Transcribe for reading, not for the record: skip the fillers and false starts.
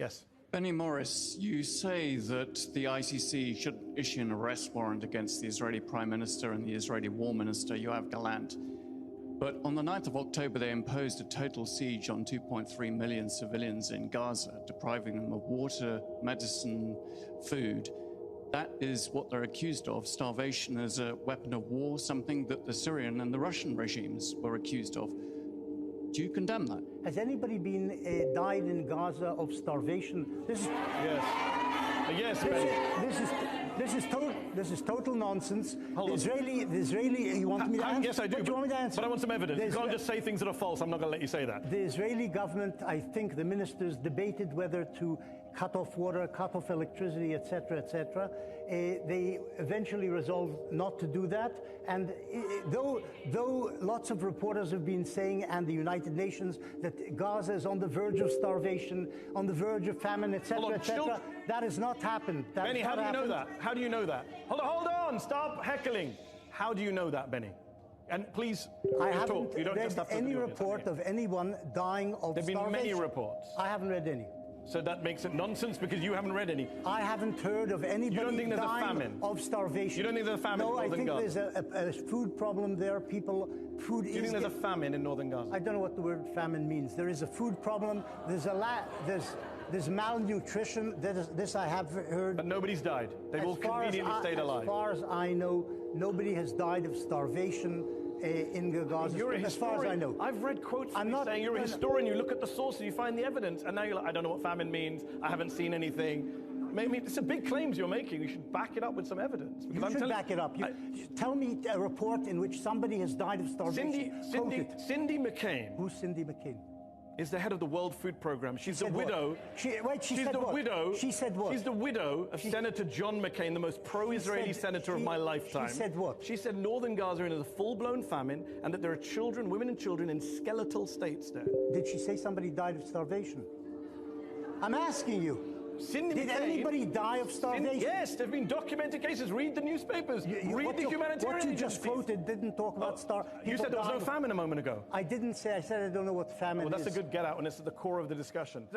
Yes. Benny Morris, you say that the ICC should issue an arrest warrant against the Israeli Prime Minister and the Israeli War Minister, Yoav Gallant. But on the 9th of October, they imposed a total siege on 2.3 million civilians in Gaza, depriving them of water, medicine, food. That is what they're accused of, starvation as a weapon of war, something that the Syrian and the Russian regimes were accused of. Do you condemn that? Has anybody died in Gaza of starvation? Yes. Yes, Benny. This is total nonsense. Hold on. The Israeli, you want me to answer? Yes, I do. But you want me to answer? But I want some evidence. You can't just say things that are false. I'm not going to let you say that. The Israeli government, I think the ministers debated whether to cut off water, cut off electricity, etc., etc. They eventually resolved not to do that. And though lots of reporters have been saying, and the United Nations, that Gaza is on the verge of starvation, on the verge of famine, etc., etc., that has not happened. Benny, how do you know that? How do you know that? Hold on, stop heckling. How do you know that, Benny? And please, I haven't talk. You don't read just have to any report of anyone dying of starvation. There have been many reports. I haven't read any. So that makes it nonsense because you haven't read any. I haven't heard of anybody dying of starvation. You don't think there's a famine in northern Gaza? No, I think there's a food problem there. Food is... Do you think there's a famine in northern Gaza? I don't know what the word famine means. There is a food problem. There's malnutrition. This I have heard. But nobody's died. They've all conveniently stayed alive. As far as I know, nobody has died of starvation in Gaza, you're a historian. As far as I know. I've read quotes from you saying you're a historian, you look at the sources, you find the evidence, and now you're like, I don't know what famine means, I haven't seen anything. Maybe it's a big claims you're making. You should back it up with some evidence. You should back it up. Tell me a report in which somebody has died of starvation. Cindy McCain. Who's Cindy McCain? Is the head of the World Food Program. She's the widow. She said what? She said what? She's the widow of Senator John McCain, the most pro-Israeli senator of my lifetime. She said what? She said northern Gaza is a full-blown famine and that there are children, women and children in skeletal states there. Did she say somebody died of starvation? I'm asking you. Did anybody die of starvation? Yes, there have been documented cases. Read the newspapers. Read the humanitarian What you just quoted didn't talk about starvation. You said there was no famine a moment ago. I didn't say. I said I don't know what famine is. Well, that's a good get out, and it's at the core of the discussion.